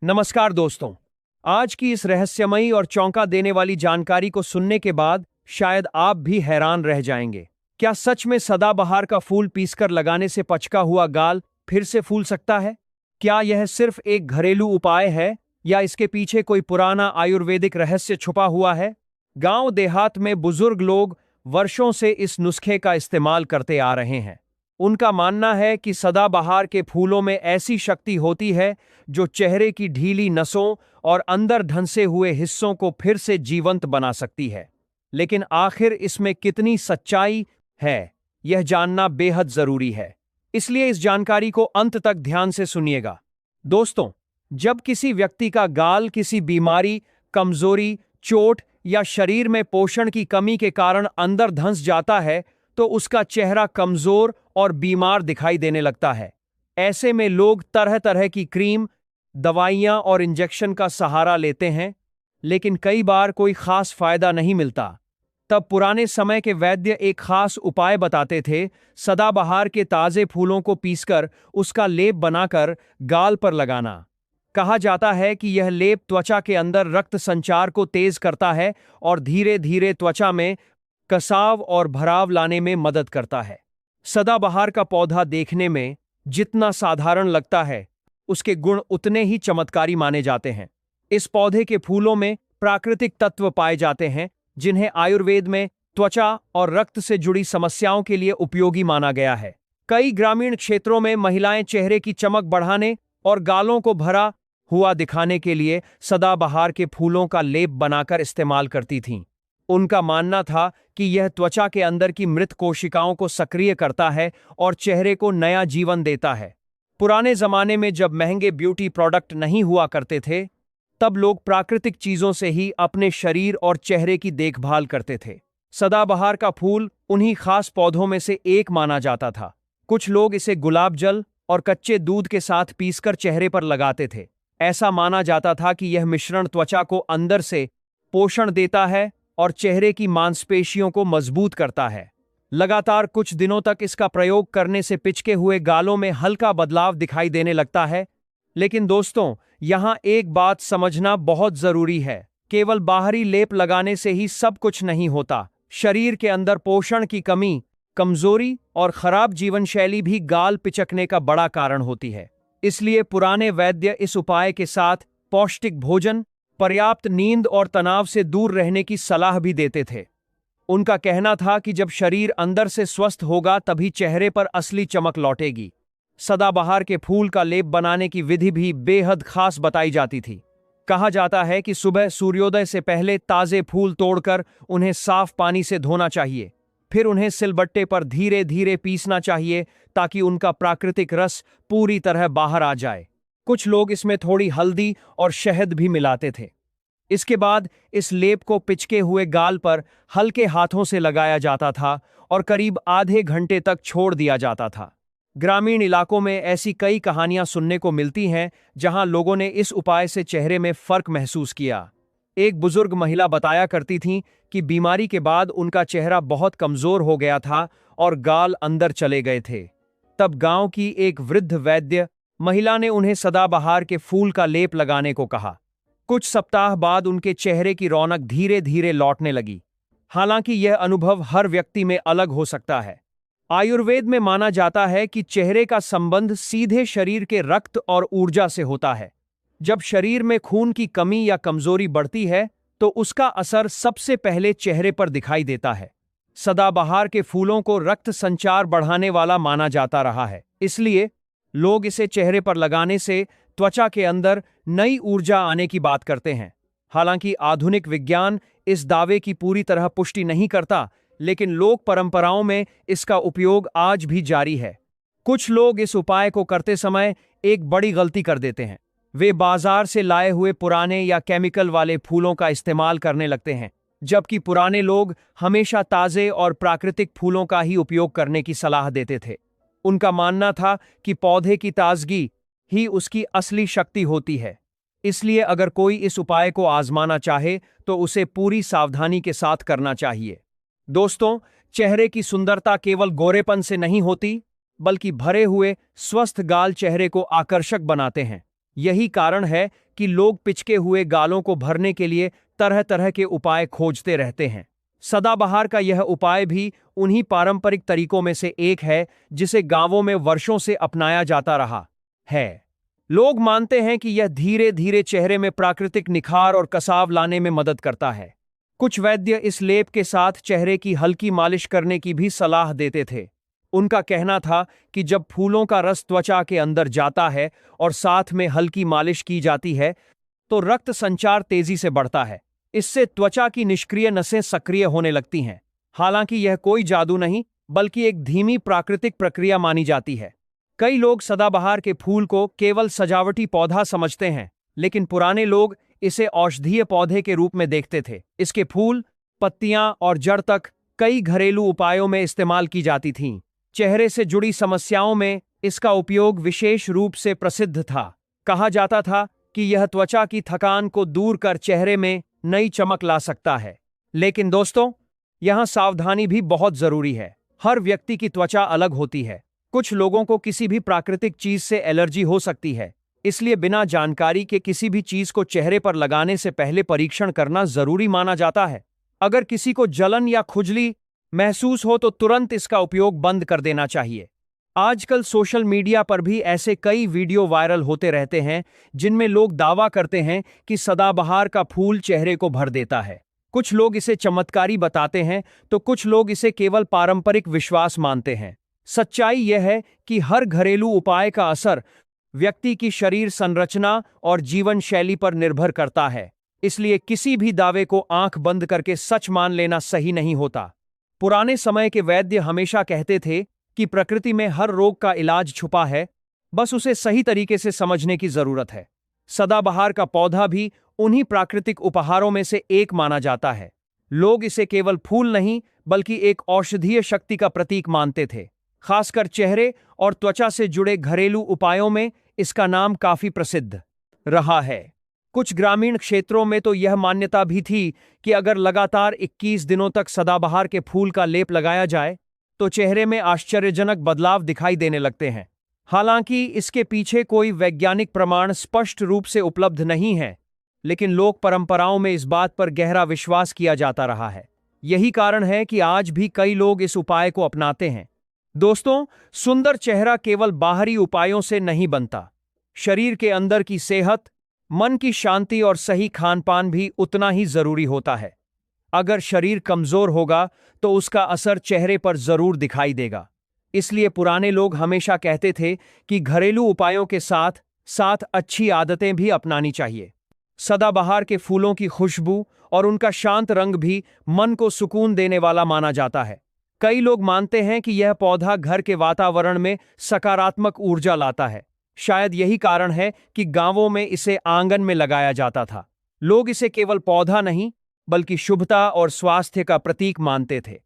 नमस्कार दोस्तों। आज की इस रहस्यमयी और चौंका देने वाली जानकारी को सुनने के बाद शायद आप भी हैरान रह जाएंगे। क्या सच में सदाबहार का फूल पीसकर लगाने से पचका हुआ गाल फिर से फूल सकता है? क्या यह सिर्फ एक घरेलू उपाय है या इसके पीछे कोई पुराना आयुर्वेदिक रहस्य छुपा हुआ है? गांव देहात में बुजुर्ग लोग वर्षों से इस नुस्खे का इस्तेमाल करते आ रहे हैं। उनका मानना है कि सदाबहार के फूलों में ऐसी शक्ति होती है जो चेहरे की ढीली नसों और अंदर धंसे हुए हिस्सों को फिर से जीवंत बना सकती है। लेकिन आखिर इसमें कितनी सच्चाई है, यह जानना बेहद जरूरी है। इसलिए इस जानकारी को अंत तक ध्यान से सुनिएगा। दोस्तों, जब किसी व्यक्ति का गाल किसी बीमारी, कमजोरी, चोट या शरीर में पोषण की कमी के कारण अंदर धंस जाता है तो उसका चेहरा कमजोर और बीमार दिखाई देने लगता है। ऐसे में लोग तरह तरह की क्रीम, दवाइयां और इंजेक्शन का सहारा लेते हैं, लेकिन कई बार कोई खास फायदा नहीं मिलता। तब पुराने समय के वैद्य एक खास उपाय बताते थे। सदाबहार के ताजे फूलों को पीसकर उसका लेप बनाकर गाल पर लगाना। कहा जाता है कि यह लेप त्वचा के अंदर रक्त संचार को तेज करता है और धीरे धीरे त्वचा में कसाव और भराव लाने में मदद करता है। सदाबहार का पौधा देखने में जितना साधारण लगता है, उसके गुण उतने ही चमत्कारी माने जाते हैं। इस पौधे के फूलों में प्राकृतिक तत्व पाए जाते हैं जिन्हें आयुर्वेद में त्वचा और रक्त से जुड़ी समस्याओं के लिए उपयोगी माना गया है। कई ग्रामीण क्षेत्रों में महिलाएं चेहरे की चमक बढ़ाने और गालों को भरा हुआ दिखाने के लिए सदाबहार के फूलों का लेप बनाकर इस्तेमाल करती थीं। उनका मानना था कि यह त्वचा के अंदर की मृत कोशिकाओं को सक्रिय करता है और चेहरे को नया जीवन देता है। पुराने जमाने में जब महंगे ब्यूटी प्रोडक्ट नहीं हुआ करते थे, तब लोग प्राकृतिक चीजों से ही अपने शरीर और चेहरे की देखभाल करते थे। सदाबहार का फूल उन्हीं खास पौधों में से एक माना जाता था। कुछ लोग इसे गुलाब जल और कच्चे दूध के साथ पीसकर चेहरे पर लगाते थे। ऐसा माना जाता था कि यह मिश्रण त्वचा को अंदर से पोषण देता है और चेहरे की मांसपेशियों को मजबूत करता है। लगातार कुछ दिनों तक इसका प्रयोग करने से पिचके हुए गालों में हल्का बदलाव दिखाई देने लगता है। लेकिन दोस्तों, यहां एक बात समझना बहुत जरूरी है। केवल बाहरी लेप लगाने से ही सब कुछ नहीं होता। शरीर के अंदर पोषण की कमी, कमजोरी और खराब जीवन शैली भी गाल पिचकने का बड़ा कारण होती है। इसलिए पुराने वैद्य इस उपाय के साथ पौष्टिक भोजन, पर्याप्त नींद और तनाव से दूर रहने की सलाह भी देते थे। उनका कहना था कि जब शरीर अंदर से स्वस्थ होगा तभी चेहरे पर असली चमक लौटेगी। सदाबहार के फूल का लेप बनाने की विधि भी बेहद खास बताई जाती थी। कहा जाता है कि सुबह सूर्योदय से पहले ताजे फूल तोड़कर उन्हें साफ पानी से धोना चाहिए। फिर उन्हें सिलबट्टे पर धीरे धीरे पीसना चाहिए ताकि उनका प्राकृतिक रस पूरी तरह बाहर आ जाए। कुछ लोग इसमें थोड़ी हल्दी और शहद भी मिलाते थे। इसके बाद इस लेप को पिचके हुए गाल पर हल्के हाथों से लगाया जाता था और करीब आधे घंटे तक छोड़ दिया जाता था। ग्रामीण इलाकों में ऐसी कई कहानियां सुनने को मिलती हैं जहां लोगों ने इस उपाय से चेहरे में फर्क महसूस किया। एक बुजुर्ग महिला बताया करती थीं कि बीमारी के बाद उनका चेहरा बहुत कमजोर हो गया था और गाल अंदर चले गए थे। तब गांव की एक वृद्ध वैद्य महिला ने उन्हें सदाबहार के फूल का लेप लगाने को कहा। कुछ सप्ताह बाद उनके चेहरे की रौनक धीरे धीरे लौटने लगी। हालांकि यह अनुभव हर व्यक्ति में अलग हो सकता है। आयुर्वेद में माना जाता है कि चेहरे का संबंध सीधे शरीर के रक्त और ऊर्जा से होता है। जब शरीर में खून की कमी या कमजोरी बढ़ती है तो उसका असर सबसे पहले चेहरे पर दिखाई देता है। सदाबहार के फूलों को रक्त संचार बढ़ाने वाला माना जाता रहा है, इसलिए लोग इसे चेहरे पर लगाने से त्वचा के अंदर नई ऊर्जा आने की बात करते हैं। हालांकि आधुनिक विज्ञान इस दावे की पूरी तरह पुष्टि नहीं करता, लेकिन लोक परंपराओं में इसका उपयोग आज भी जारी है। कुछ लोग इस उपाय को करते समय एक बड़ी गलती कर देते हैं। वे बाजार से लाए हुए पुराने या केमिकल वाले फूलों का इस्तेमाल करने लगते हैं, जबकि पुराने लोग हमेशा ताजे और प्राकृतिक फूलों का ही उपयोग करने की सलाह देते थे। उनका मानना था कि पौधे की ताजगी ही उसकी असली शक्ति होती है। इसलिए अगर कोई इस उपाय को आजमाना चाहे तो उसे पूरी सावधानी के साथ करना चाहिए। दोस्तों, चेहरे की सुंदरता केवल गोरेपन से नहीं होती, बल्कि भरे हुए स्वस्थ गाल चेहरे को आकर्षक बनाते हैं। यही कारण है कि लोग पिचके हुए गालों को भरने के लिए तरह तरह के उपाय खोजते रहते हैं। सदाबहार का यह उपाय भी उन्हीं पारंपरिक तरीकों में से एक है जिसे गांवों में वर्षों से अपनाया जाता रहा है। लोग मानते हैं कि यह धीरे धीरे चेहरे में प्राकृतिक निखार और कसाव लाने में मदद करता है। कुछ वैद्य इस लेप के साथ चेहरे की हल्की मालिश करने की भी सलाह देते थे। उनका कहना था कि जब फूलों का रस त्वचा के अंदर जाता है और साथ में हल्की मालिश की जाती है तो रक्त संचार तेजी से बढ़ता है। इससे त्वचा की निष्क्रिय नसें सक्रिय होने लगती हैं। हालांकि यह कोई जादू नहीं, बल्कि एक धीमी प्राकृतिक प्रक्रिया मानी जाती है। कई लोग सदाबहार के फूल को केवल सजावटी पौधा समझते हैं, लेकिन पुराने लोग इसे औषधीय पौधे के रूप में देखते थे। इसके फूल, पत्तियां और जड़ तक कई घरेलू उपायों में इस्तेमाल की जाती थीं। चेहरे से जुड़ी समस्याओं में इसका उपयोग विशेष रूप से प्रसिद्ध था। कहा जाता था कि यह त्वचा की थकान को दूर कर चेहरे में नई चमक ला सकता है। लेकिन दोस्तों, यहां सावधानी भी बहुत जरूरी है। हर व्यक्ति की त्वचा अलग होती है। कुछ लोगों को किसी भी प्राकृतिक चीज से एलर्जी हो सकती है, इसलिए बिना जानकारी के किसी भी चीज को चेहरे पर लगाने से पहले परीक्षण करना जरूरी माना जाता है। अगर किसी को जलन या खुजली महसूस हो तो तुरंत इसका उपयोग बंद कर देना चाहिए। आजकल सोशल मीडिया पर भी ऐसे कई वीडियो वायरल होते रहते हैं जिनमें लोग दावा करते हैं कि सदाबहार का फूल चेहरे को भर देता है। कुछ लोग इसे चमत्कारी बताते हैं तो कुछ लोग इसे केवल पारंपरिक विश्वास मानते हैं। सच्चाई यह है कि हर घरेलू उपाय का असर व्यक्ति की शरीर संरचना और जीवन शैली पर निर्भर करता है, इसलिए किसी भी दावे को आंख बंद करके सच मान लेना सही नहीं होता। पुराने समय के वैद्य हमेशा कहते थे कि प्रकृति में हर रोग का इलाज छुपा है, बस उसे सही तरीके से समझने की जरूरत है। सदाबहार का पौधा भी उन्हीं प्राकृतिक उपहारों में से एक माना जाता है। लोग इसे केवल फूल नहीं, बल्कि एक औषधीय शक्ति का प्रतीक मानते थे। खासकर चेहरे और त्वचा से जुड़े घरेलू उपायों में इसका नाम काफी प्रसिद्ध रहा है। कुछ ग्रामीण क्षेत्रों में तो यह मान्यता भी थी कि अगर लगातार 21 दिनों तक सदाबहार के फूल का लेप लगाया जाए तो चेहरे में आश्चर्यजनक बदलाव दिखाई देने लगते हैं। हालांकि इसके पीछे कोई वैज्ञानिक प्रमाण स्पष्ट रूप से उपलब्ध नहीं है, लेकिन लोक परंपराओं में इस बात पर गहरा विश्वास किया जाता रहा है। यही कारण है कि आज भी कई लोग इस उपाय को अपनाते हैं। दोस्तों, सुंदर चेहरा केवल बाहरी उपायों से नहीं बनता। शरीर के अंदर की सेहत, मन की शांति और सही खानपान भी उतना ही जरूरी होता है। अगर शरीर कमजोर होगा तो उसका असर चेहरे पर जरूर दिखाई देगा। इसलिए पुराने लोग हमेशा कहते थे कि घरेलू उपायों के साथ साथ अच्छी आदतें भी अपनानी चाहिए। सदाबहार के फूलों की खुशबू और उनका शांत रंग भी मन को सुकून देने वाला माना जाता है। कई लोग मानते हैं कि यह पौधा घर के वातावरण में सकारात्मक ऊर्जा लाता है। शायद यही कारण है कि गांवों में इसे आंगन में लगाया जाता था। लोग इसे केवल पौधा नहीं, बल्कि शुभता और स्वास्थ्य का प्रतीक मानते थे।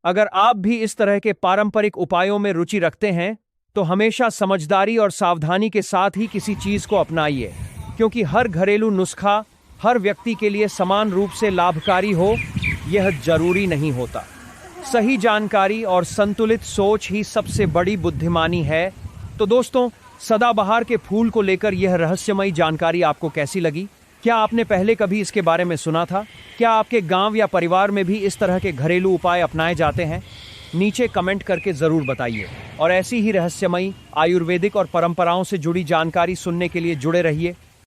अगर आप भी इस तरह के पारंपरिक उपायों में रुचि रखते हैं तो हमेशा समझदारी और सावधानी के साथ ही किसी चीज को अपनाइए, क्योंकि हर घरेलू नुस्खा हर व्यक्ति के लिए समान रूप से लाभकारी हो यह जरूरी नहीं होता। सही जानकारी और संतुलित सोच ही सबसे बड़ी बुद्धिमानी है। तो दोस्तों, सदाबहार के फूल को लेकर यह रहस्यमयी जानकारी आपको कैसी लगी? क्या आपने पहले कभी इसके बारे में सुना था? क्या आपके गांव या परिवार में भी इस तरह के घरेलू उपाय अपनाए जाते हैं? नीचे कमेंट करके जरूर बताइए। और ऐसी ही रहस्यमयी, आयुर्वेदिक और परंपराओं से जुड़ी जानकारी सुनने के लिए जुड़े रहिए।